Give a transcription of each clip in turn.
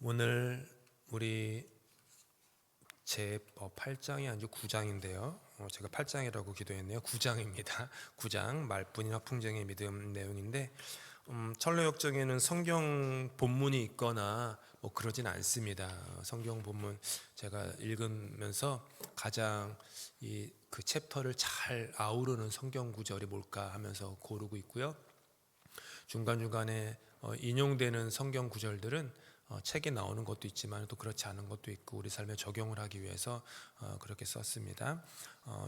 오늘 우리 제 8장이 아니고 9장인데요. 제가 8장이라고 기도했네요. 9장입니다. 9장 말뿐인 화풍쟁이의 믿음 내용인데 철로역정에는 성경 본문이 있거나 그러진 않습니다. 성경 본문 제가 읽으면서 가장 그 챕터를 잘 아우르는 성경 구절이 뭘까 하면서 고르고 있고요. 중간중간에 인용되는 성경 구절들은 책에 나오는 것도 있지만 또 그렇지 않은 것도 있고 우리 삶에 적용을 하기 위해서 그렇게 썼습니다.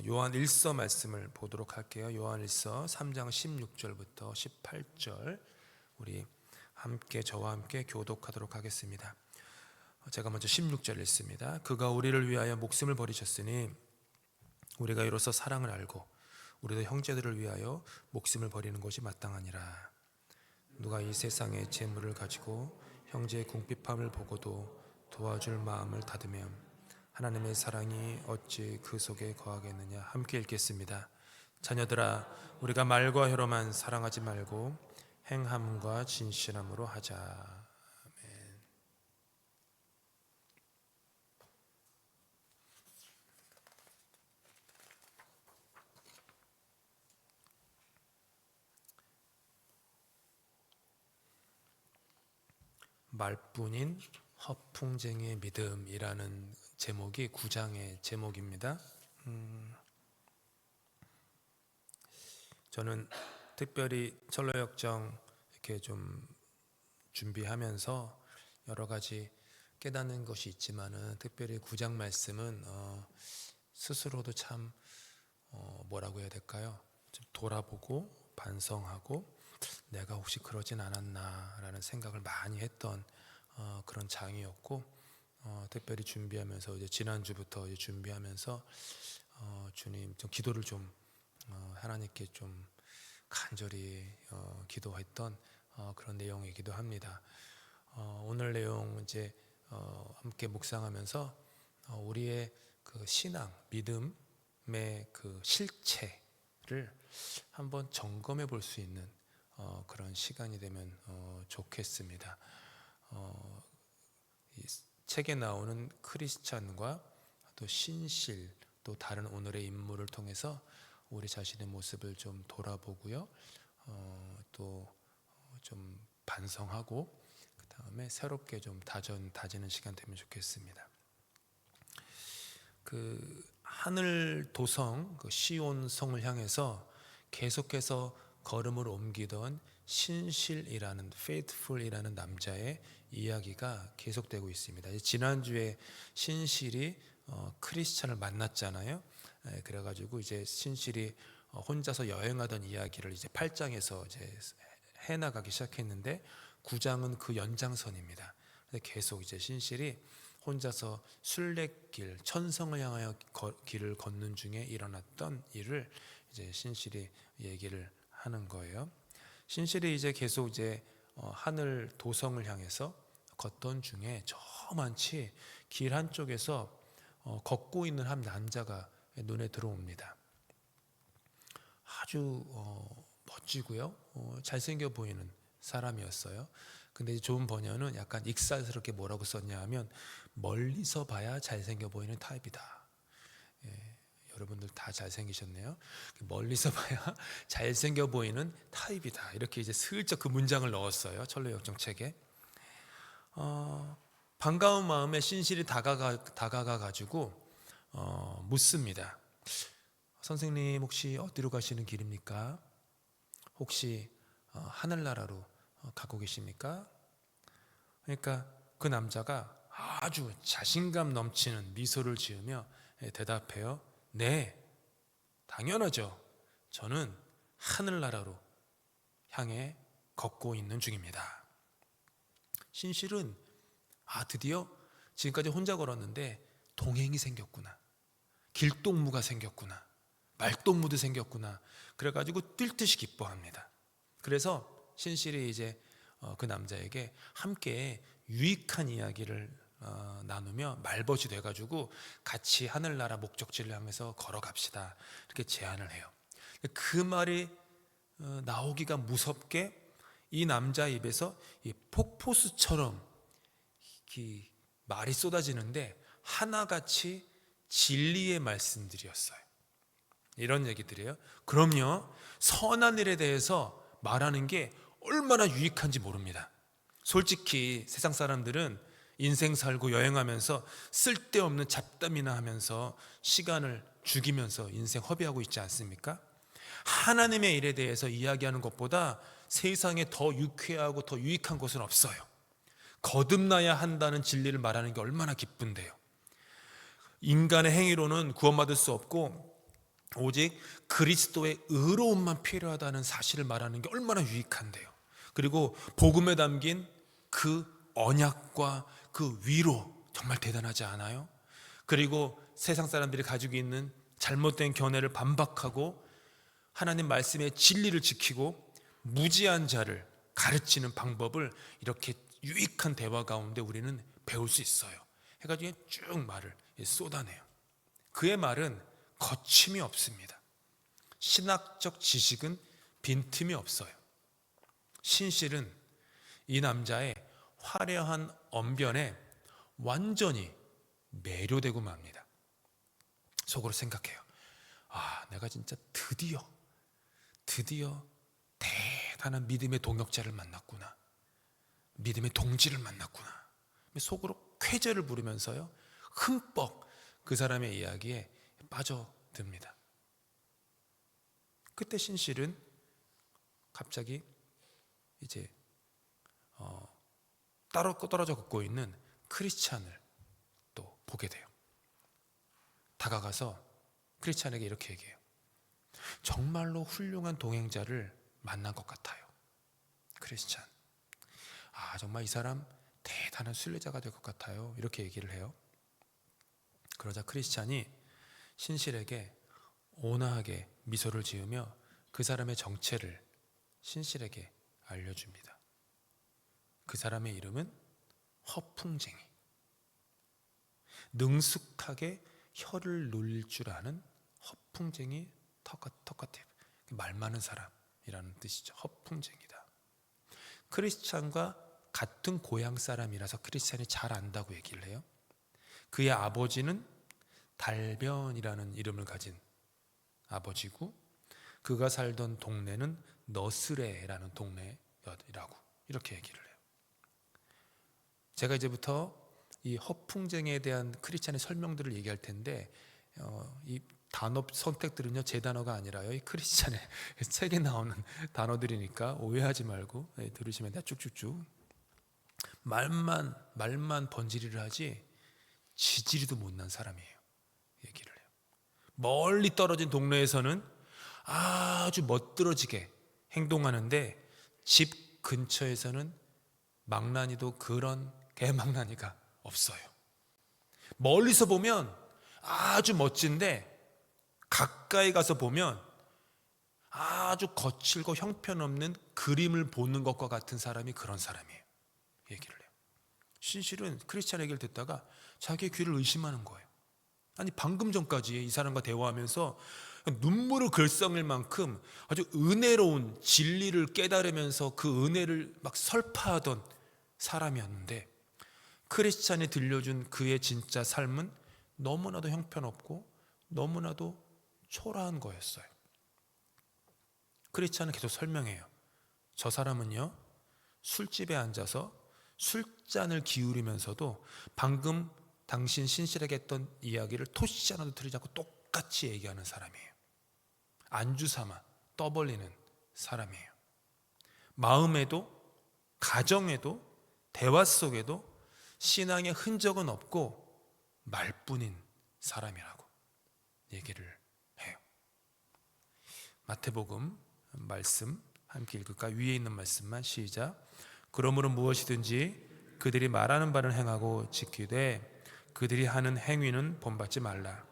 요한 1서 말씀을 보도록 할게요. 요한 1서 3장 16절부터 18절 우리 함께 저와 함께 교독하도록 하겠습니다. 제가 먼저 16절 읽습니다. 그가 우리를 위하여 목숨을 버리셨으니 우리가 이로써 사랑을 알고 우리도 형제들을 위하여 목숨을 버리는 것이 마땅하니라. 누가 이 세상의 재물을 가지고 형제의 궁핍함을 보고도 도와줄 마음을 닫으면 하나님의 사랑이 어찌 그 속에 거하겠느냐. 함께 읽겠습니다. 자녀들아, 우리가 말과 혀로만 사랑하지 말고 행함과 진실함으로 하자. 아멘. 말뿐인 허풍쟁이의 믿음이라는 제목이 9장의 제목입니다. 저는 특별히 철로역정 이렇게 좀 준비하면서 여러 가지 깨닫는 것이 있지만은 특별히 9장 말씀은 스스로도 참 뭐라고 해야 될까요? 좀 돌아보고 반성하고 내가 혹시 그러진 않았나라는 생각을 많이 했던 그런 장이었고 특별히 준비하면서 이제 지난주부터 이제 준비하면서 주님 좀 기도를 좀 하나님께 좀 간절히 기도했던 그런 내용이기도 합니다. 오늘 내용 이제 함께 묵상하면서 우리의 그 신앙, 믿음의 그 실체를 한번 점검해 볼 수 있는 그런 시간이 되면 좋겠습니다. 이 책에 나오는 크리스찬과 또 신실 또 다른 오늘의 인물을 통해서 우리 자신의 모습을 좀 돌아보고요. 또 좀 반성하고 그 다음에 새롭게 좀 다지는 시간 되면 좋겠습니다. 그 하늘 도성 그 시온 성을 향해서 계속해서 걸음을 옮기던 신실이라는 faithful이라는 남자의 이야기가 계속되고 있습니다. 지난주에 신실이 크리스찬을 만났잖아요. 그래가지고 이제 신실이 혼자서 여행하던 이야기를 이제 8장에서 이제 해나가기 시작했는데 9장은 그 연장선입니다. 계속 이제 신실이 혼자서 순례길 천성을 향하여 길을 걷는 중에 일어났던 일을 이제 신실이 얘기를 하는 거예요. 신실이 이제 계속 이제 하늘 도성을 향해서 걷던 중에 저만치 길 한쪽에서 걷고 있는 한 남자가 눈에 들어옵니다. 아주 멋지고요, 잘생겨 보이는 사람이었어요. 근데 좋은 번역은 약간 익살스럽게 뭐라고 썼냐 하면 멀리서 봐야 잘생겨 보이는 타입이다. 여러분들 다 잘생기셨네요. 멀리서 봐야 잘생겨 보이는 타입이다. 이렇게 이제 슬쩍 그 문장을 넣었어요. 철로역정 책에. 반가운 마음에 신실이 다가가 가지고 묻습니다. 선생님 혹시 어디로 가시는 길입니까? 혹시 하늘나라로 가고 계십니까? 그러니까 그 남자가 아주 자신감 넘치는 미소를 지으며 대답해요. 네, 당연하죠. 저는 하늘나라로 향해 걷고 있는 중입니다. 신실은 드디어 지금까지 혼자 걸었는데 동행이 생겼구나. 길동무가 생겼구나. 말동무도 생겼구나. 그래가지고 뛸 듯이 기뻐합니다. 그래서 신실이 이제 그 남자에게 함께 유익한 이야기를 나누며 말벗이 돼가지고 같이 하늘나라 목적지를 향해서 걸어갑시다. 이렇게 제안을 해요. 그 말이 나오기가 무섭게 이 남자 입에서 이 폭포수처럼 말이 쏟아지는데 하나같이 진리의 말씀들이었어요. 이런 얘기들이에요. 그럼요, 선한 일에 대해서 말하는 게 얼마나 유익한지 모릅니다. 솔직히 세상 사람들은 인생 살고 여행하면서 쓸데없는 잡담이나 하면서 시간을 죽이면서 인생 허비하고 있지 않습니까? 하나님의 일에 대해서 이야기하는 것보다 세상에 더 유쾌하고 더 유익한 것은 없어요. 거듭나야 한다는 진리를 말하는 게 얼마나 기쁜데요. 인간의 행위로는 구원받을 수 없고 오직 그리스도의 의로움만 필요하다는 사실을 말하는 게 얼마나 유익한데요. 그리고 복음에 담긴 그 언약과 그 위로 정말 대단하지 않아요? 그리고 세상 사람들이 가지고 있는 잘못된 견해를 반박하고 하나님 말씀의 진리를 지키고 무지한 자를 가르치는 방법을 이렇게 유익한 대화 가운데 우리는 배울 수 있어요. 해가지고 쭉 말을 쏟아내요. 그의 말은 거침이 없습니다. 신학적 지식은 빈틈이 없어요. 신실은 이 남자의 화려한 언변에 완전히 매료되고 맙니다. 속으로 생각해요. 내가 진짜 드디어 대단한 믿음의 동역자를 만났구나. 믿음의 동지를 만났구나. 속으로 쾌재를 부르면서요, 흠뻑 그 사람의 이야기에 빠져듭니다. 그때 신실은 갑자기 이제 떨어져 걷고 있는 크리스찬을 또 보게 돼요. 다가가서 크리스찬에게 이렇게 얘기해요. 정말로 훌륭한 동행자를 만난 것 같아요. 크리스찬, 정말 이 사람 대단한 순례자가 될 것 같아요. 이렇게 얘기를 해요. 그러자 크리스찬이 신실에게 온화하게 미소를 지으며 그 사람의 정체를 신실에게 알려줍니다. 그 사람의 이름은 허풍쟁이. 능숙하게 혀를 놀릴 줄 아는 허풍쟁이, 터커티브, 말 많은 사람이라는 뜻이죠. 허풍쟁이다. 크리스찬과 같은 고향 사람이라서 크리스찬이 잘 안다고 얘기를 해요. 그의 아버지는 달변이라는 이름을 가진 아버지고 그가 살던 동네는 너스레라는 동네라고 이렇게 얘기를 해요. 제가 이제부터 이 허풍쟁이에 대한 크리스찬의 설명들을 얘기할 텐데 이 단어 선택들은요, 제 단어가 아니라요, 이 크리스찬의 책에 나오는 단어들이니까 오해하지 말고 들으시면 돼요. 쭉쭉쭉. 말만 번지르르 하지 지지리도 못난 사람이에요. 얘기를 해요. 멀리 떨어진 동네에서는 아주 멋들어지게 행동하는데 집 근처에서는 망나니도 그런 개망나니가 없어요. 멀리서 보면 아주 멋진데 가까이 가서 보면 아주 거칠고 형편없는 그림을 보는 것과 같은 사람이 그런 사람이에요. 얘기를 해요. 신실은 크리스찬 얘기를 듣다가 자기의 귀를 의심하는 거예요. 아니, 방금 전까지 이 사람과 대화하면서 눈물을 글썽일 만큼 아주 은혜로운 진리를 깨달으면서 그 은혜를 막 설파하던 사람이었는데 크리스찬이 들려준 그의 진짜 삶은 너무나도 형편없고 너무나도 초라한 거였어요. 크리스찬은 계속 설명해요. 저 사람은요, 술집에 앉아서 술잔을 기울이면서도 방금 당신 신실에게 했던 이야기를 토시 하나도 틀리지 않고 똑같이 얘기하는 사람이에요. 안주 삼아 떠벌리는 사람이에요. 마음에도 가정에도 대화 속에도 신앙의 흔적은 없고 말뿐인 사람이라고 얘기를 해요. 마태복음 말씀 함께 읽을까? 위에 있는 말씀만 시작. 그러므로 무엇이든지 그들이 말하는 바를 행하고 지키되 그들이 하는 행위는 본받지 말라.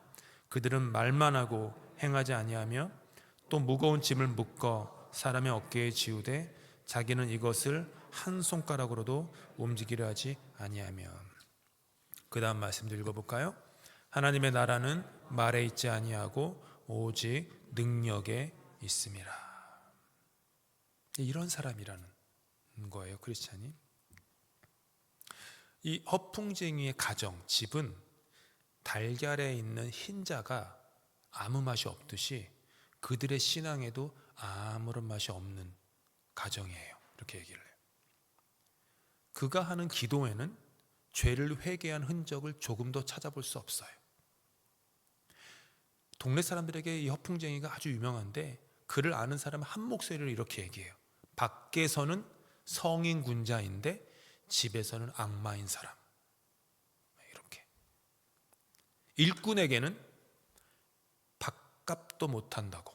그들은 말만 하고 행하지 아니하며 또 무거운 짐을 묶어 사람의 어깨에 지우되 자기는 이것을 한 손가락으로도 움직이려 하지 아니하며. 그 다음 말씀도 읽어볼까요? 하나님의 나라는 말에 있지 아니하고 오직 능력에 있음이라. 이런 사람이라는 거예요, 크리스찬이. 이 허풍쟁이의 가정, 집은 달걀에 있는 흰자가 아무 맛이 없듯이 그들의 신앙에도 아무런 맛이 없는 가정이에요. 이렇게 얘기를 해요. 그가 하는 기도에는 죄를 회개한 흔적을 조금도 찾아볼 수 없어요. 동네 사람들에게 이 허풍쟁이가 아주 유명한데 그를 아는 사람은 한 목소리로 이렇게 얘기해요. 밖에서는 성인 군자인데 집에서는 악마인 사람. 이렇게. 일꾼에게는 밥값도 못한다고,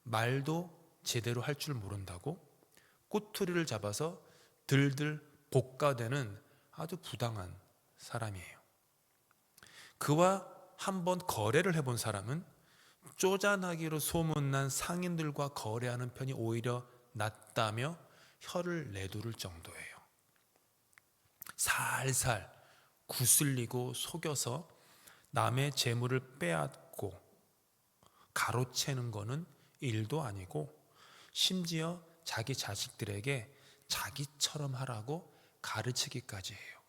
말도 제대로 할 줄 모른다고, 꼬투리를 잡아서 들들 볶아대는 아주 부당한 사람이에요. 그와 한번 거래를 해본 사람은 쪼잔하기로 소문난 상인들과 거래하는 편이 오히려 낫다며 혀를 내두를 정도예요. 살살 구슬리고 속여서 남의 재물을 빼앗고 가로채는 거는 일도 아니고 심지어 자기 자식들에게 자기처럼 하라고 가르치기까지 해요.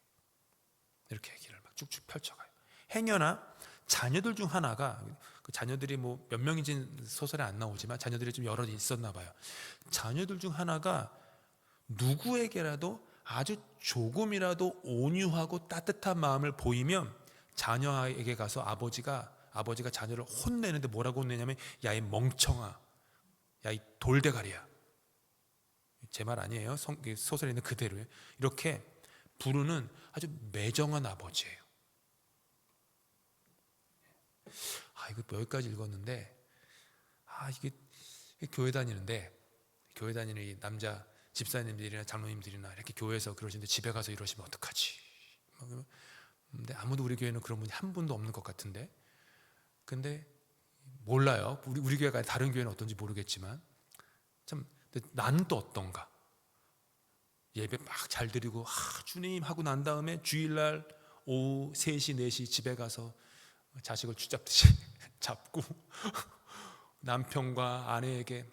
이렇게 얘기를 막 쭉쭉 펼쳐가요. 행여나 자녀들 중 하나가, 그 자녀들이 뭐 몇 명인지는 소설에 안 나오지만 자녀들이 좀 여러 있었나 봐요. 자녀들 중 하나가 누구에게라도 아주 조금이라도 온유하고 따뜻한 마음을 보이면 자녀에게 가서 아버지가 자녀를 혼내는데 뭐라고 혼내냐면 야 이 멍청아, 야 이 돌대가리야. 제 말 아니에요. 소설에 있는 그대로예요. 이렇게 부르는 아주 매정한 아버지예요. 이거 여기까지 읽었는데 이게 교회 다니는 이 남자 집사님들이나 장로님들이나 이렇게 교회에서 그러시는데 집에 가서 이러시면 어떡하지? 근데 아무도 우리 교회는 그런 분이 한 분도 없는 것 같은데, 근데 몰라요. 우리 교회가 다른 교회는 어떤지 모르겠지만 참 나는 또 어떤가? 예배 막 잘 드리고 주님 하고 난 다음에 주일날 오후 3시 4시 집에 가서 자식을 쥐잡듯이 잡고 남편과 아내에게,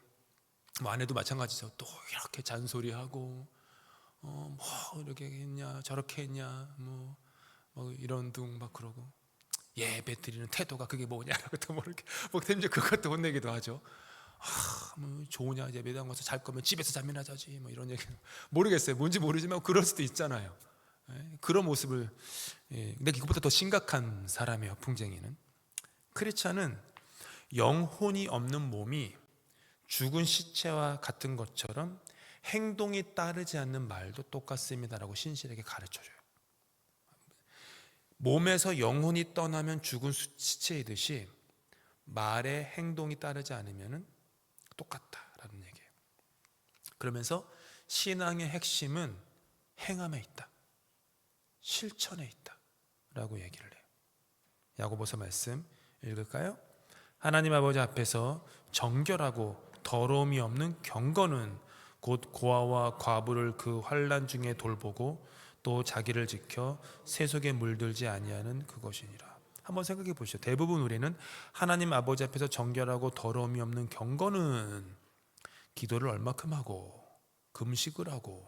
아내도 마찬가지죠. 또 이렇게 잔소리하고 뭐 이렇게 했냐 저렇게 했냐 뭐 이런 둥 막 그러고 예배 드리는 태도가 그게 뭐냐라고 또 모르게 뭐 심지어 그것도 혼내기도 하죠. 뭐 좋으냐 예배당 가서 잘 거면 집에서 잠이나 자지 뭐 이런 얘기 모르겠어요. 뭔지 모르지만 그럴 수도 있잖아요. 그런 모습을 근데 이것보다 더 심각한 사람이에요. 풍쟁이는. 크리스찬은 영혼이 없는 몸이 죽은 시체와 같은 것처럼 행동이 따르지 않는 말도 똑같습니다라고 신실에게 가르쳐줘요. 몸에서 영혼이 떠나면 죽은 시체이듯이 말에 행동이 따르지 않으면 똑같다라는 얘기예요. 그러면서 신앙의 핵심은 행함에 있다, 실천에 있다 라고 얘기를 해요. 야고보서 말씀 읽을까요? 하나님 아버지 앞에서 정결하고 더러움이 없는 경건은 곧 고아와 과부를 그 환난 중에 돌보고 또 자기를 지켜 세속에 물들지 아니하는 그것이니라. 한번 생각해 보시죠. 대부분 우리는 하나님 아버지 앞에서 정결하고 더러움이 없는 경건은 기도를 얼마큼 하고 금식을 하고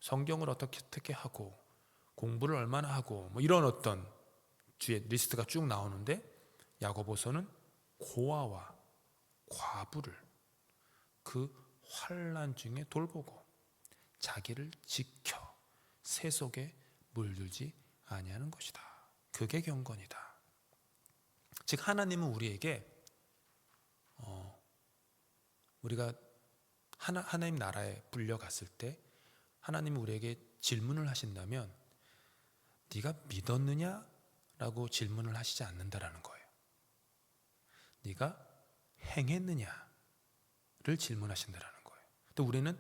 성경을 어떻게 하고 공부를 얼마나 하고 뭐 이런 어떤 뒤에 리스트가 쭉 나오는데, 야고보서는 고아와 과부를 그 환난 중에 돌보고 자기를 지켜 세속에 물들지 아니하는 것이다. 그게 경건이다. 즉 하나님은 우리에게 우리가 하나님 나라에 불려갔을 때 하나님이 우리에게 질문을 하신다면 네가 믿었느냐? 라고 질문을 하시지 않는다라는 거예요. 네가 행했느냐를 질문하신다라는 거예요. 또 우리는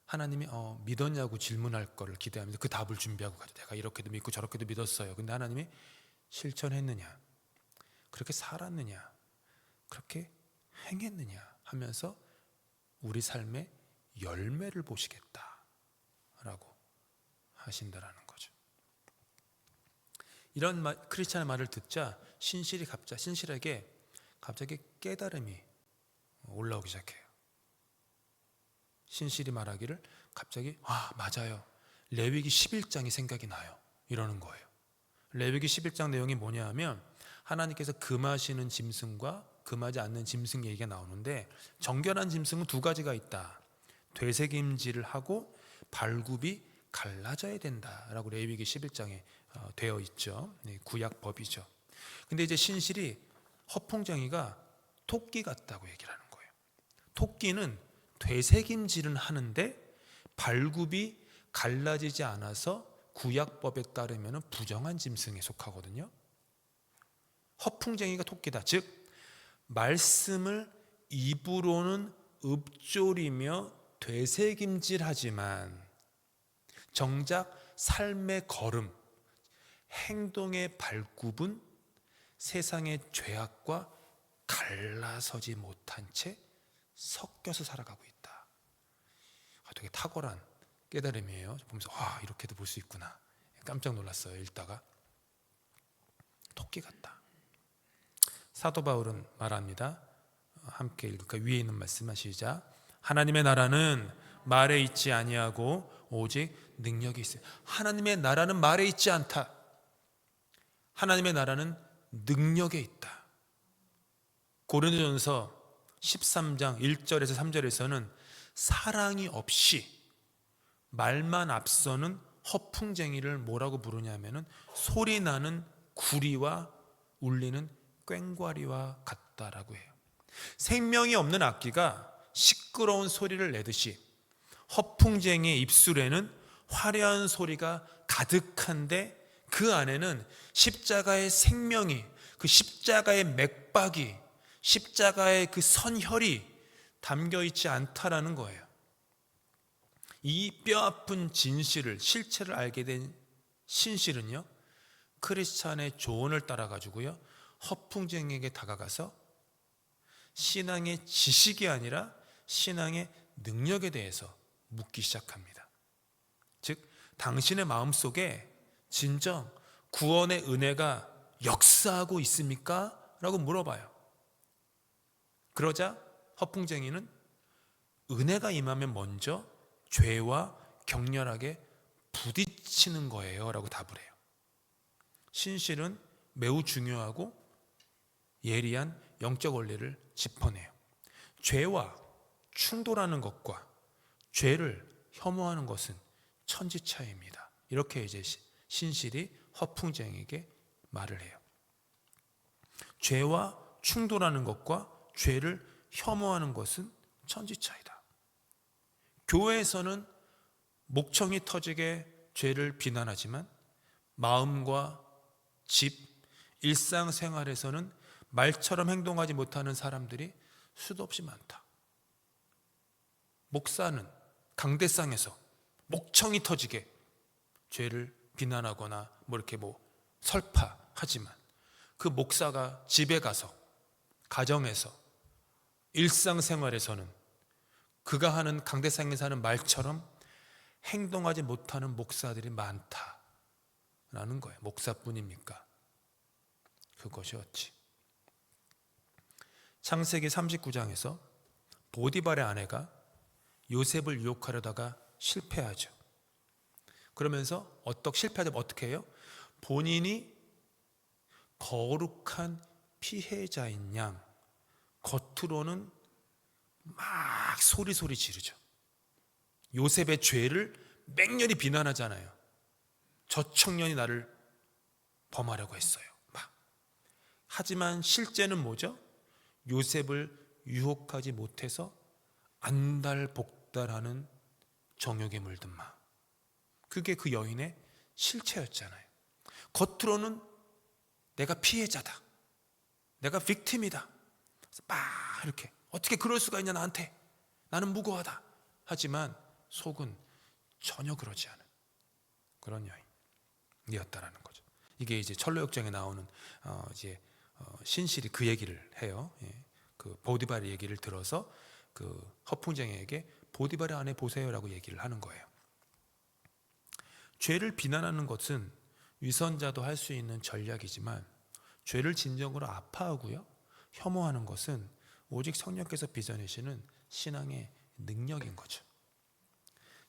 하나님이 믿었냐고 질문할 거를 기대하면서 그 답을 준비하고 가죠. 내가 이렇게도 믿고 저렇게도 믿었어요. 근데 하나님이 실천했느냐, 그렇게 살았느냐, 그렇게 행했느냐 하면서 우리 삶의 열매를 보시겠다라고 하신다라는 거죠. 이런 크리스찬의 말을 듣자 신실에게 갑자기 깨달음이 올라오기 시작해요. 신실이 말하기를 갑자기 맞아요. 레위기 11장이 생각이 나요. 이러는 거예요. 레위기 11장 내용이 뭐냐 하면 하나님께서 금하시는 짐승과 금하지 않는 짐승 얘기가 나오는데, 정결한 짐승은 두 가지가 있다. 되새김질을 하고 발굽이 갈라져야 된다라고 레위기 11장에 되어 있죠. 구약법이죠. 근데 이제 신실이 허풍쟁이가 토끼 같다고 얘기를 하는 거예요. 토끼는 되새김질은 하는데 발굽이 갈라지지 않아서 구약법에 따르면 부정한 짐승에 속하거든요. 허풍쟁이가 토끼다. 즉 말씀을 입으로는 읊조리며 되새김질하지만 정작 삶의 걸음, 행동의 발굽은 세상의 죄악과 갈라서지 못한 채 섞여서 살아가고 있다. 되게 탁월한 깨달음이에요. 보면서 이렇게도 볼 수 있구나. 깜짝 놀랐어요. 읽다가. 토끼 같다. 사도 바울은 말합니다. 함께 읽을까? 위에 있는 말씀 시작. 하나님의 나라는 말에 있지 아니하고 오직 능력이 있어요. 하나님의 나라는 말에 있지 않다. 하나님의 나라는 능력에 있다. 고린도전서 13장 1절에서 3절에서는 사랑이 없이 말만 앞서는 허풍쟁이를 뭐라고 부르냐면은 소리 나는 구리와 울리는 꽹과리와 같다라고 해요. 생명이 없는 악기가 시끄러운 소리를 내듯이 허풍쟁이의 입술에는 화려한 소리가 가득한데 그 안에는 십자가의 생명이, 그 십자가의 맥박이, 십자가의 그 선혈이 담겨 있지 않다라는 거예요. 이 뼈아픈 진실을, 실체를 알게 된 신실은요, 크리스찬의 조언을 따라가지고요 허풍쟁이에게 다가가서 신앙의 지식이 아니라 신앙의 능력에 대해서 묻기 시작합니다. 즉 당신의 마음속에 진정 구원의 은혜가 역사하고 있습니까? 라고 물어봐요. 그러자 허풍쟁이는 은혜가 임하면 먼저 죄와 격렬하게 부딪히는 거예요 라고 답을 해요. 신실은 매우 중요하고 예리한 영적 원리를 짚어내요. 죄와 충돌하는 것과 죄를 혐오하는 것은 천지차이입니다. 이렇게 이제 신실이 허풍쟁이에게 말을 해요. 죄와 충돌하는 것과 죄를 혐오하는 것은 천지차이다. 교회에서는 목청이 터지게 죄를 비난하지만 마음과 집, 일상생활에서는 말처럼 행동하지 못하는 사람들이 수도 없이 많다. 목사는 강대상에서 목청이 터지게 죄를 비난하거나 이렇게 설파하지만 그 목사가 집에 가서 가정에서 일상생활에서는 그가 하는 강대상에서 하는 말처럼 행동하지 못하는 목사들이 많다라는 거예요. 목사뿐입니까? 그것이 어찌. 창세기 39장에서 보디발의 아내가 요셉을 유혹하려다가 실패하죠. 그러면서 실패하자면 어떻게 해요? 본인이 거룩한 피해자인 양 겉으로는 막 소리 지르죠. 요셉의 죄를 맹렬히 비난하잖아요. 저 청년이 나를 범하려고 했어요. 하지만 실제는 뭐죠? 요셉을 유혹하지 못해서 안달복달하는 정욕에 물든 마음. 그게 그 여인의 실체였잖아요. 겉으로는 내가 피해자다, 내가 빅팀이다, 막 이렇게 어떻게 그럴 수가 있냐 나한테, 나는 무고하다. 하지만 속은 전혀 그러지 않은 그런 여인이었다라는 거죠. 이게 이제 철로역정에 나오는 신실이 그 얘기를 해요. 그 보디발의 얘기를 들어서 그 허풍쟁이에게 보디발의 아내 보세요라고 얘기를 하는 거예요. 죄를 비난하는 것은 위선자도 할 수 있는 전략이지만 죄를 진정으로 아파하고요 혐오하는 것은 오직 성령께서 빚어내시는 신앙의 능력인 거죠.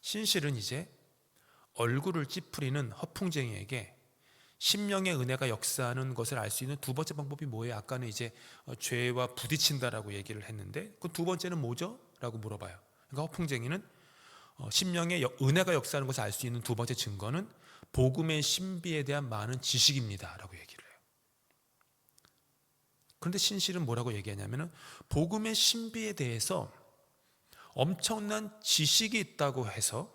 신실은 이제 얼굴을 찌푸리는 허풍쟁이에게 심령의 은혜가 역사하는 것을 알 수 있는 두 번째 방법이 뭐예요? 아까는 이제 죄와 부딪힌다라고 얘기를 했는데 그 두 번째는 뭐죠? 라고 물어봐요. 그러니까 허풍쟁이는 심령의 은혜가 역사하는 것을 알 수 있는 두 번째 증거는 복음의 신비에 대한 많은 지식입니다 라고 얘기를 해요. 그런데 신실은 뭐라고 얘기하냐면 복음의 신비에 대해서 엄청난 지식이 있다고 해서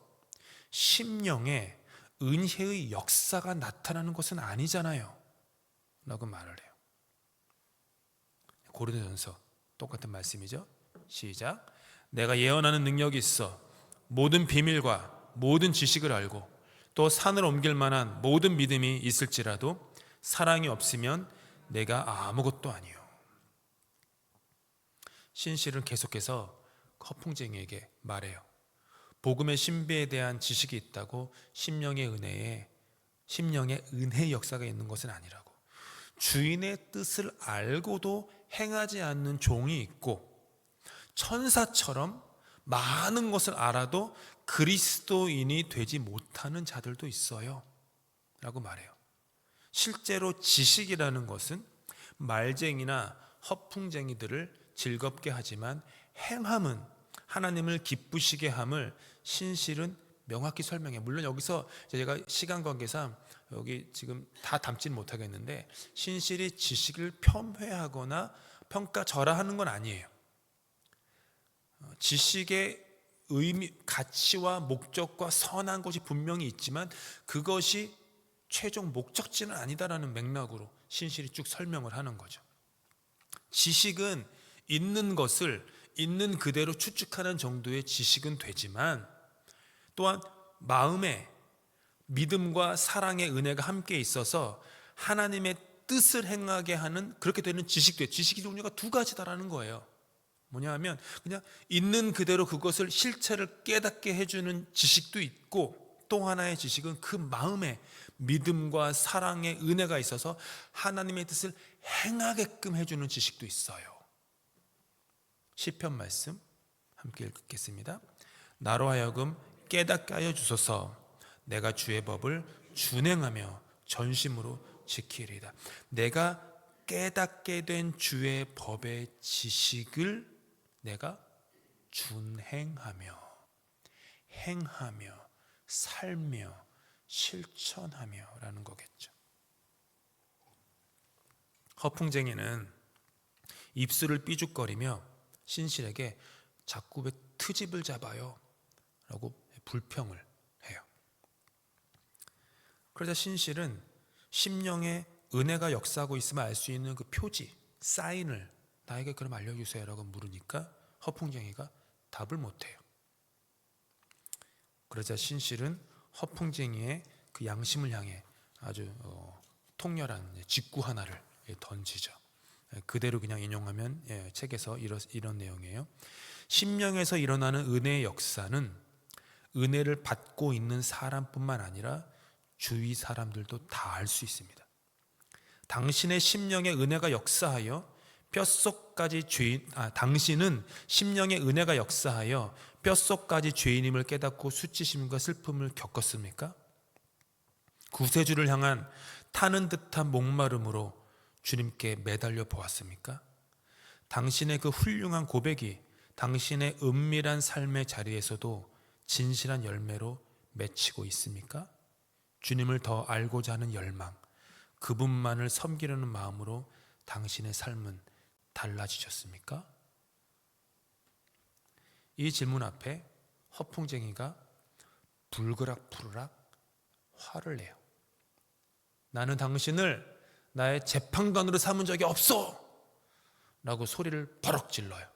심령에 은혜의 역사가 나타나는 것은 아니잖아요 라고 말을 해요. 고린도전서 똑같은 말씀이죠. 시작. 내가 예언하는 능력이 있어 모든 비밀과 모든 지식을 알고 또 산을 옮길 만한 모든 믿음이 있을지라도 사랑이 없으면 내가 아무것도 아니요. 신실은 계속해서 허풍쟁이에게 말해요. 복음의 신비에 대한 지식이 있다고 심령의 은혜의 역사가 있는 것은 아니라고. 주인의 뜻을 알고도 행하지 않는 종이 있고 천사처럼 많은 것을 알아도 그리스도인이 되지 못하는 자들도 있어요 라고 말해요. 실제로 지식이라는 것은 말쟁이나 허풍쟁이들을 즐겁게 하지만 행함은 하나님을 기쁘시게 함을 신실은 명확히 설명해. 물론 여기서 제가 시간 관계상 여기 지금 다 담지는 못하겠는데 신실이 지식을 폄훼하거나 평가절하하는 건 아니에요. 지식의 의미, 가치와 목적과 선한 것이 분명히 있지만 그것이 최종 목적지는 아니다라는 맥락으로 신실이 쭉 설명을 하는 거죠. 지식은 있는 것을 있는 그대로 추측하는 정도의 지식은 되지만 또한 마음에 믿음과 사랑의 은혜가 함께 있어서 하나님의 뜻을 행하게 하는 그렇게 되는 지식도, 지식의 종류가 두 가지다라는 거예요. 뭐냐 하면 그냥 있는 그대로 그것을 실체를 깨닫게 해주는 지식도 있고 또 하나의 지식은 그 마음에 믿음과 사랑의 은혜가 있어서 하나님의 뜻을 행하게끔 해주는 지식도 있어요. 시편 말씀 함께 읽겠습니다. 나로 하여금 깨닫게 하여 주소서. 내가 주의 법을 준행하며 전심으로 지키리이다. 내가 깨닫게 된 주의 법의 지식을 내가 준행하며 행하며 살며 실천하며 라는 거겠죠. 허풍쟁이는 입술을 삐죽거리며 신실에게 자꾸 왜 트집을 잡아요? 라고 불평을 해요. 그러자 신실은 심령에 은혜가 역사하고 있음을 알 수 있는 그 표지, 사인을 나에게 그럼 알려주세요 라고 물으니까 허풍쟁이가 답을 못해요. 그러자 신실은 허풍쟁이의 그 양심을 향해 아주 통렬한 직구 하나를 던지죠. 그대로 그냥 인용하면 책에서 이런 내용이에요. 심령에서 일어나는 은혜의 역사는 은혜를 받고 있는 사람뿐만 아니라 주위 사람들도 다 알 수 있습니다. 당신의 심령에 은혜가 역사하여 당신은 심령의 은혜가 역사하여 뼛속까지 죄인임을 깨닫고 수치심과 슬픔을 겪었습니까? 구세주를 향한 타는 듯한 목마름으로 주님께 매달려 보았습니까? 당신의 그 훌륭한 고백이 당신의 은밀한 삶의 자리에서도 진실한 열매로 맺히고 있습니까? 주님을 더 알고자 하는 열망, 그분만을 섬기려는 마음으로 당신의 삶은 달라지셨습니까? 이 질문 앞에 허풍쟁이가 불그락푸르락 화를 내요. 나는 당신을 나의 재판관으로 삼은 적이 없어! 라고 소리를 버럭 질러요.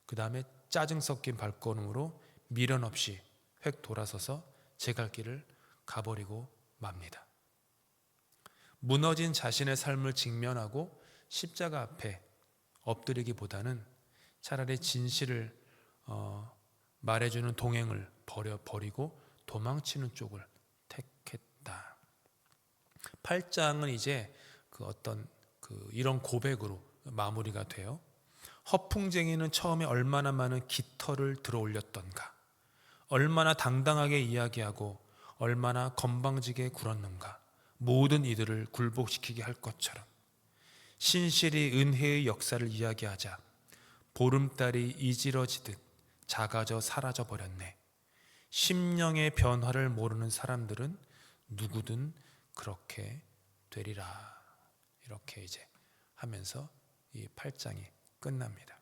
그 다음에 짜증 섞인 발걸음으로 미련 없이 획 돌아서서 제 갈 길을 가버리고 맙니다. 무너진 자신의 삶을 직면하고 십자가 앞에 엎드리기보다는 차라리 진실을 말해주는 동행을 버리고 도망치는 쪽을 택했다. 8장은 이제 이런 고백으로 마무리가 돼요. 허풍쟁이는 처음에 얼마나 많은 깃털을 들어 올렸던가, 얼마나 당당하게 이야기하고 얼마나 건방지게 굴었는가. 모든 이들을 굴복시키게 할 것처럼. 신실히 은혜의 역사를 이야기하자 보름달이 이지러지듯 작아져 사라져 버렸네. 심령의 변화를 모르는 사람들은 누구든 그렇게 되리라. 이렇게 이제 하면서 이 8장이 끝납니다.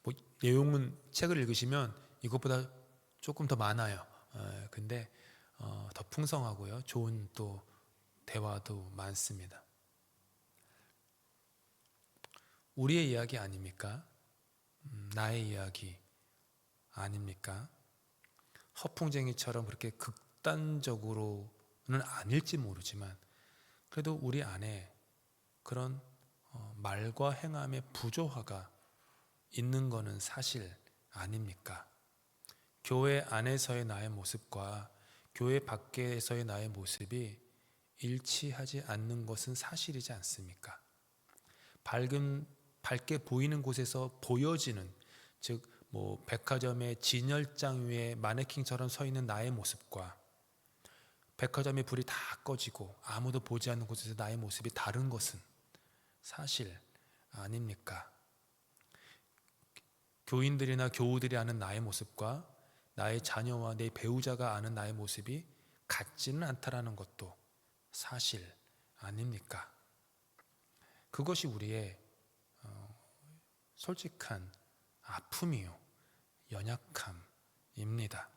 뭐 내용은 책을 읽으시면 이것보다 조금 더 많아요. 근데 더 풍성하고요. 좋은 또 대화도 많습니다. 우리의 이야기 아닙니까? 나의 이야기 아닙니까? 허풍쟁이처럼 그렇게 극단적으로는 아닐지 모르지만 그래도 우리 안에 그런 말과 행함의 부조화가 있는 것은 사실 아닙니까? 교회 안에서의 나의 모습과 교회 밖에서의 나의 모습이 일치하지 않는 것은 사실이지 않습니까? 밝게 보이는 곳에서 보여지는, 즉 백화점의 진열장 위에 마네킹처럼 서 있는 나의 모습과 백화점의 불이 다 꺼지고 아무도 보지 않는 곳에서 나의 모습이 다른 것은 사실 아닙니까? 교인들이나 교우들이 아는 나의 모습과 나의 자녀와 내 배우자가 아는 나의 모습이 같지는 않다라는 것도 사실 아닙니까? 그것이 우리의 솔직한 아픔이요, 연약함입니다.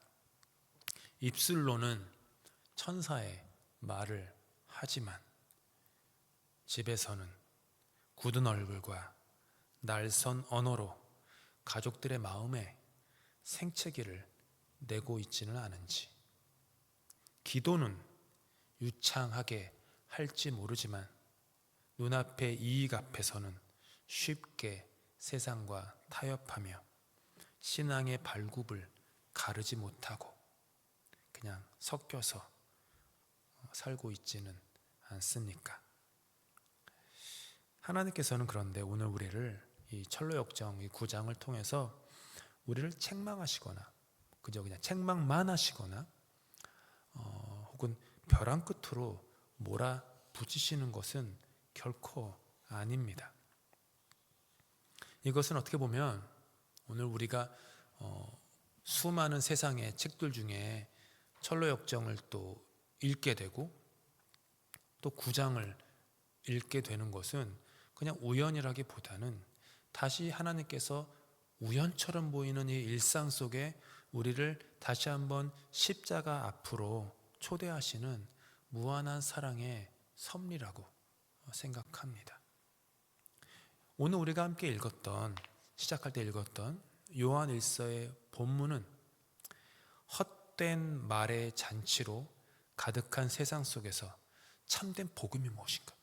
입술로는 천사의 말을 하지만 집에서는 굳은 얼굴과 날선 언어로 가족들의 마음에 생채기를 내고 있지는 않은지, 기도는 유창하게 할지 모르지만 눈앞의 이익 앞에서는 쉽게 세상과 타협하며 신앙의 발굽을 가르지 못하고 그냥 섞여서 살고 있지는 않습니까? 하나님께서는 그런데 오늘 우리를 이 철로역정 이 9장을 통해서 우리를 책망하시거나 그저 그냥 책망만 하시거나 혹은 벼랑 끝으로 몰아붙이시는 것은 결코 아닙니다. 이것은 어떻게 보면 오늘 우리가 수많은 세상의 책들 중에 철로역정을 또 읽게 되고 또 9장을 읽게 되는 것은 그냥 우연이라기보다는 다시 하나님께서 우연처럼 보이는 이 일상 속에 우리를 다시 한번 십자가 앞으로 초대하시는 무한한 사랑의 섭리라고 생각합니다. 오늘 우리가 함께 시작할 때 읽었던 요한 1서의 본문은 헛된 말의 잔치로 가득한 세상 속에서 참된 복음이 무엇인가,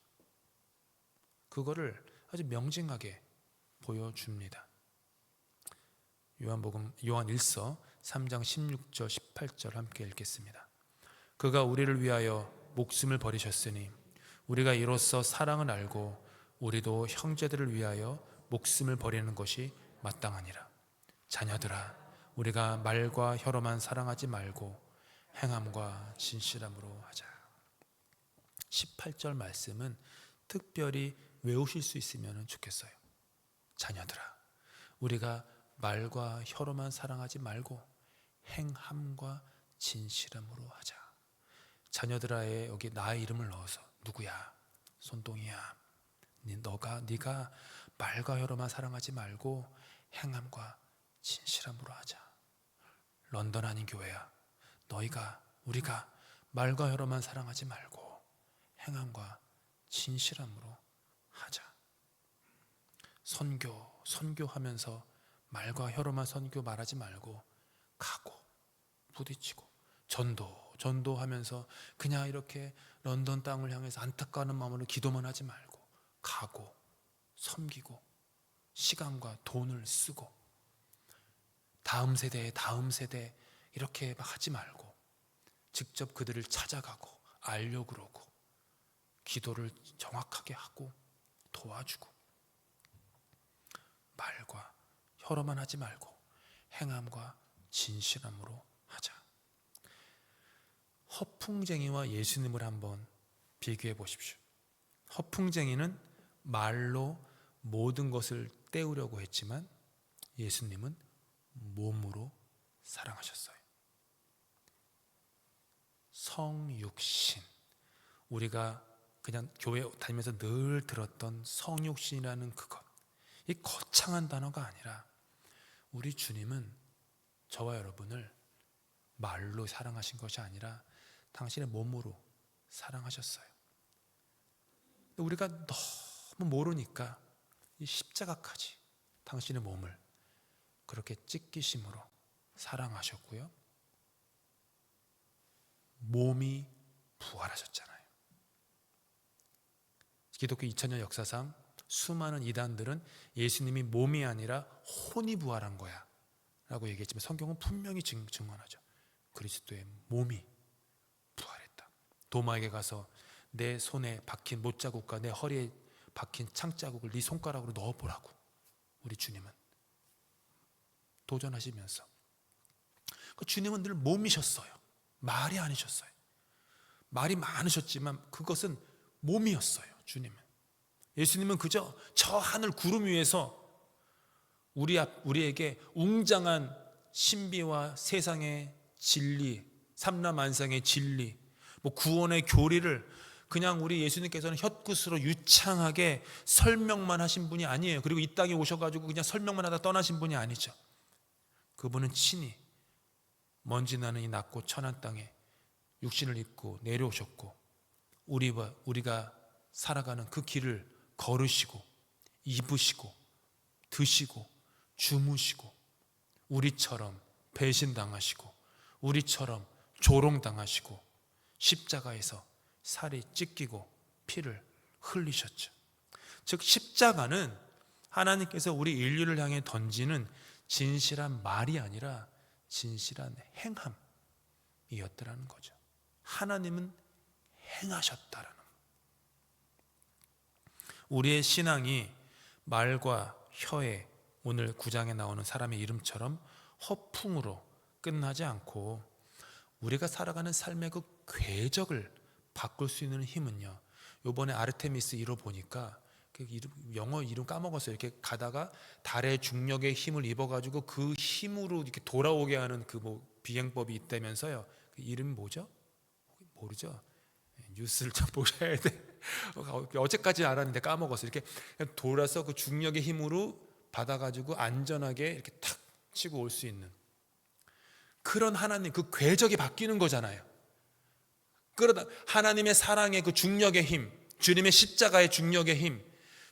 그거를 아주 명징하게 보여줍니다. 요한 1서 3장 16절 18절 함께 읽겠습니다. 그가 우리를 위하여 목숨을 버리셨으니 우리가 이로써 사랑을 알고 우리도 형제들을 위하여 목숨을 버리는 것이 마땅하니라. 자녀들아, 우리가 말과 혀로만 사랑하지 말고 행함과 진실함으로 하자. 18절 말씀은 특별히 외우실 수 있으면 좋겠어요. 자녀들아, 우리가 말과 혀로만 사랑하지 말고 행함과 진실함으로 하자. 자녀들아에 여기 나의 이름을 넣어서 누구야? 손동이야. 네가 말과 혀로만 사랑하지 말고 행함과 진실함으로 하자. 런던 아닌 교회야. 우리가 말과 혀로만 사랑하지 말고 행함과 진실함으로 하자. 선교하면서 말과 혀로만 선교 말하지 말고 가고 부딪히고 전도하면서 그냥 이렇게 런던 땅을 향해서 안타까운 마음으로 기도만 하지 말고 가고 섬기고 시간과 돈을 쓰고 다음 세대 이렇게 막 하지 말고 직접 그들을 찾아가고 알려고 그러고 기도를 정확하게 하고 도와주고 말과 혀로만 하지 말고 행함과 진실함으로 허풍쟁이와 예수님을 한번 비교해 보십시오. 허풍쟁이는 말로 모든 것을 때우려고 했지만 예수님은 몸으로 사랑하셨어요. 성육신, 우리가 그냥 교회 다니면서 늘 들었던 성육신이라는 그것, 이 거창한 단어가 아니라 우리 주님은 저와 여러분을 말로 사랑하신 것이 아니라 당신의 몸으로 사랑하셨어요. 우리가 너무 모르니까 이 십자가까지 당신의 몸을 그렇게 찢기심으로 사랑하셨고요, 몸이 부활하셨잖아요. 기독교 2000년 역사상 수많은 이단들은 예수님이 몸이 아니라 혼이 부활한 거야 라고 얘기했지만 성경은 분명히 증언하죠. 그리스도의 몸이 부활했다. 도마에게 가서 내 손에 박힌 못자국과 내 허리에 박힌 창자국을 네 손가락으로 넣어보라고 우리 주님은 도전하시면서, 그 주님은 늘 몸이셨어요. 말이 아니셨어요. 말이 많으셨지만 그것은 몸이었어요. 주님은, 예수님은 그저 저 하늘 구름 위에서 우리에게 웅장한 신비와 세상의 진리, 삼라만상의 진리, 구원의 교리를 그냥 우리 예수님께서는 혓끝으로 유창하게 설명만 하신 분이 아니에요. 그리고 이 땅에 오셔가지고 그냥 설명만 하다 떠나신 분이 아니죠. 그분은 친히 먼지 나는 이 낮고 천한 땅에 육신을 입고 내려오셨고 우리가 살아가는 그 길을 걸으시고 입으시고 드시고 주무시고 우리처럼 배신당하시고 우리처럼 조롱당하시고 십자가에서 살이 찢기고 피를 흘리셨죠. 즉 십자가는 하나님께서 우리 인류를 향해 던지는 진실한 말이 아니라 진실한 행함이었더라는 거죠. 하나님은 행하셨다라는 거. 우리의 신앙이 말과 혀에, 오늘 9장에 나오는 사람의 이름처럼 허풍으로 끝나지 않고 우리가 살아가는 삶의 그 궤적을 바꿀 수 있는 힘은요, 요번에 아르테미스 1호 보니까 그 영어 이름 까먹었어요. 이렇게 가다가 달의 중력의 힘을 입어가지고 그 힘으로 이렇게 돌아오게 하는 그 비행법이 있다면서요. 그 이름이 뭐죠? 모르죠? 뉴스를 좀 보셔야 돼. 어제까지 알았는데 까먹었어요. 이렇게 돌아서 그 중력의 힘으로 받아가지고 안전하게 이렇게 탁 치고 올 수 있는 그런 하나님, 그 궤적이 바뀌는 거잖아요. 그러다 하나님의 사랑의 그 중력의 힘, 주님의 십자가의 중력의 힘,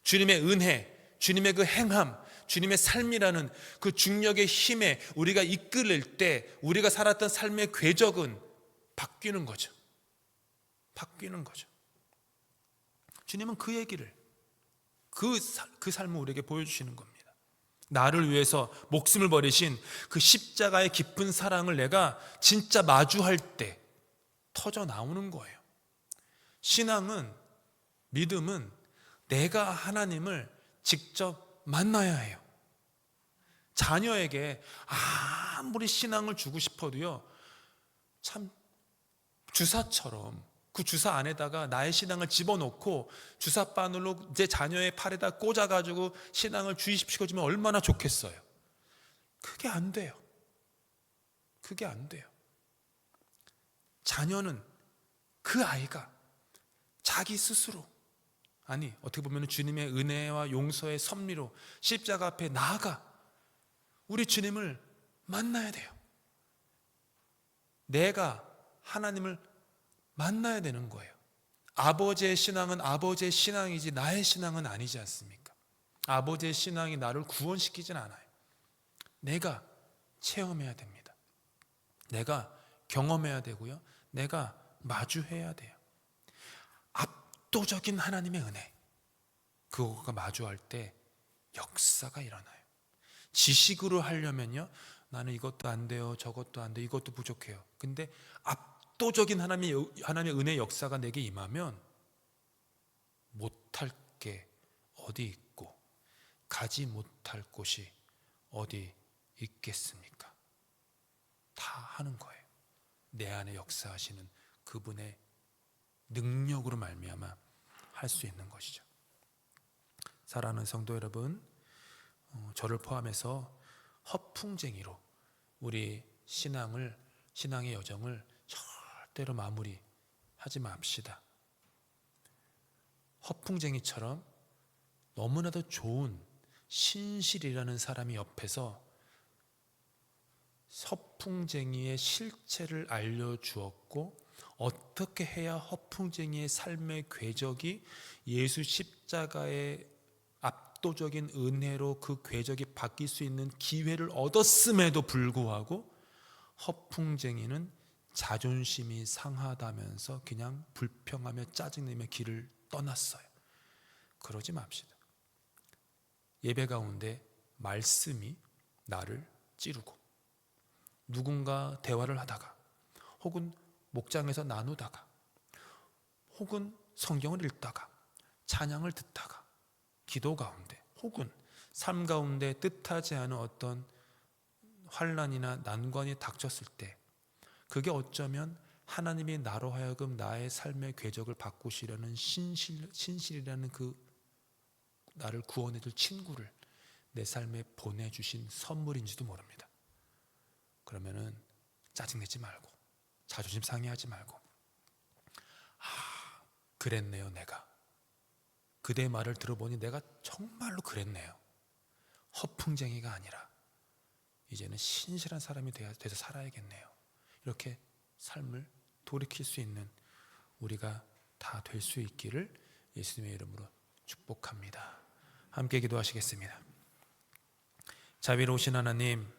주님의 은혜, 주님의 그 행함, 주님의 삶이라는 그 중력의 힘에 우리가 이끌릴 때 우리가 살았던 삶의 궤적은 바뀌는 거죠. 바뀌는 거죠. 주님은 그 얘기를, 그 삶을 우리에게 보여주시는 겁니다. 나를 위해서 목숨을 버리신 그 십자가의 깊은 사랑을 내가 진짜 마주할 때 터져 나오는 거예요. 신앙은, 믿음은 내가 하나님을 직접 만나야 해요. 자녀에게 아무리 신앙을 주고 싶어도요, 참 주사처럼 그 주사 안에다가 나의 신앙을 집어넣고 주사바늘로 제 자녀의 팔에다 꽂아가지고 신앙을 주입시켜주면 얼마나 좋겠어요. 그게 안 돼요. 그게 안 돼요. 자녀는 그 아이가 자기 스스로, 아니 어떻게 보면 주님의 은혜와 용서의 섭리로 십자가 앞에 나아가 우리 주님을 만나야 돼요. 내가 하나님을 만나야 되는 거예요. 아버지의 신앙은 아버지의 신앙이지 나의 신앙은 아니지 않습니까? 아버지의 신앙이 나를 구원시키진 않아요. 내가 체험해야 됩니다. 내가 경험해야 되고요, 내가 마주해야 돼요. 압도적인 하나님의 은혜, 그거가 마주할 때 역사가 일어나요. 지식으로 하려면요, 나는 이것도 안 돼요, 저것도 안 돼요, 이것도 부족해요. 근데 압도적인 하나님의 은혜 역사가 내게 임하면 못할 게 어디 있고 가지 못할 곳이 어디 있겠습니까? 다 하는 거예요. 내 안에 역사하시는 그분의 능력으로 말미암아 할 수 있는 것이죠. 사랑하는 성도 여러분, 저를 포함해서 허풍쟁이로 우리 신앙의 여정을 절대로 마무리하지 맙시다. 허풍쟁이처럼 너무나도 좋은 신실이라는 사람이 옆에서 허풍쟁이의 실체를 알려주었고, 어떻게 해야 허풍쟁이의 삶의 궤적이 예수 십자가의 압도적인 은혜로 그 궤적이 바뀔 수 있는 기회를 얻었음에도 불구하고 허풍쟁이는 자존심이 상하다면서 그냥 불평하며 짜증내며 길을 떠났어요. 그러지 맙시다. 예배 가운데 말씀이 나를 찌르고, 누군가 대화를 하다가, 혹은 목장에서 나누다가, 혹은 성경을 읽다가, 찬양을 듣다가, 기도 가운데, 혹은 삶 가운데 뜻하지 않은 어떤 환난이나 난관이 닥쳤을 때, 그게 어쩌면 하나님이 나로 하여금 나의 삶의 궤적을 바꾸시려는 신실이라는 그 나를 구원해줄 친구를 내 삶에 보내주신 선물인지도 모릅니다. 그러면은 짜증내지 말고, 자존심 상해하지 말고, 그랬네요. 내가 그대의 말을 들어보니 내가 정말로 그랬네요. 허풍쟁이가 아니라 이제는 신실한 사람이 돼서 살아야겠네요. 이렇게 삶을 돌이킬 수 있는 우리가 다 될 수 있기를 예수님의 이름으로 축복합니다. 함께 기도하시겠습니다. 자비로우신 하나님,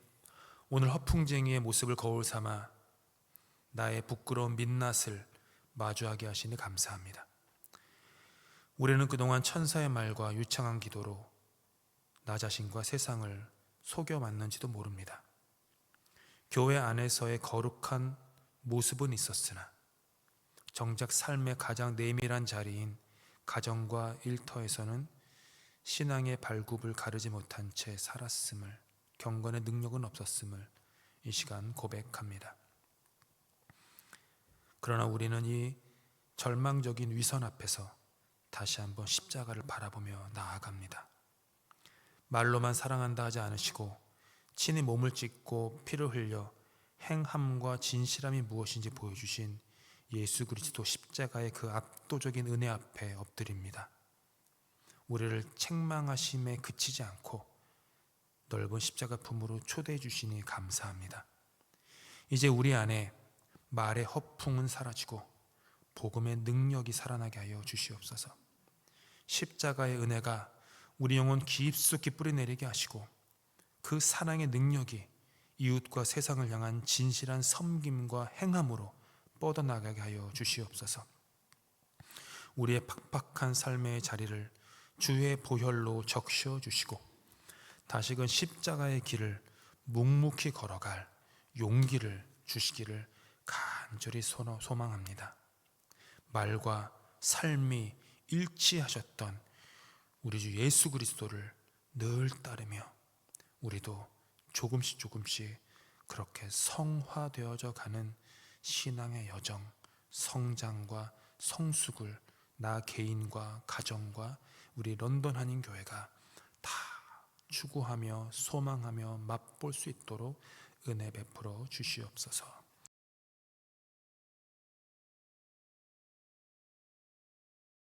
오늘 허풍쟁이의 모습을 거울 삼아 나의 부끄러운 민낯을 마주하게 하시니 감사합니다. 우리는 그동안 천사의 말과 유창한 기도로 나 자신과 세상을 속여 맞는지도 모릅니다. 교회 안에서의 거룩한 모습은 있었으나 정작 삶의 가장 내밀한 자리인 가정과 일터에서는 신앙의 발굽을 가르지 못한 채 살았음을, 경건의 능력은 없었음을 이 시간 고백합니다. 그러나 우리는 이 절망적인 위선 앞에서 다시 한번 십자가를 바라보며 나아갑니다. 말로만 사랑한다 하지 않으시고 친히 몸을 찢고 피를 흘려 행함과 진실함이 무엇인지 보여주신 예수 그리스도 십자가의 그 압도적인 은혜 앞에 엎드립니다. 우리를 책망하심에 그치지 않고 넓은 십자가 품으로 초대해 주시니 감사합니다. 이제 우리 안에 말의 허풍은 사라지고 복음의 능력이 살아나게 하여 주시옵소서. 십자가의 은혜가 우리 영혼 깊숙이 뿌리내리게 하시고 그 사랑의 능력이 이웃과 세상을 향한 진실한 섬김과 행함으로 뻗어나가게 하여 주시옵소서. 우리의 팍팍한 삶의 자리를 주의 보혈로 적셔 주시고 다시금 십자가의 길을 묵묵히 걸어갈 용기를 주시기를 간절히 소망합니다. 말과 삶이 일치하셨던 우리 주 예수 그리스도를 늘 따르며 우리도 조금씩 그렇게 성화되어져 가는 신앙의 여정, 성장과 성숙을 나 개인과 가정과 우리 런던 한인교회가 다 추구하며 소망하며 맛볼 수 있도록 은혜 베풀어 주시옵소서.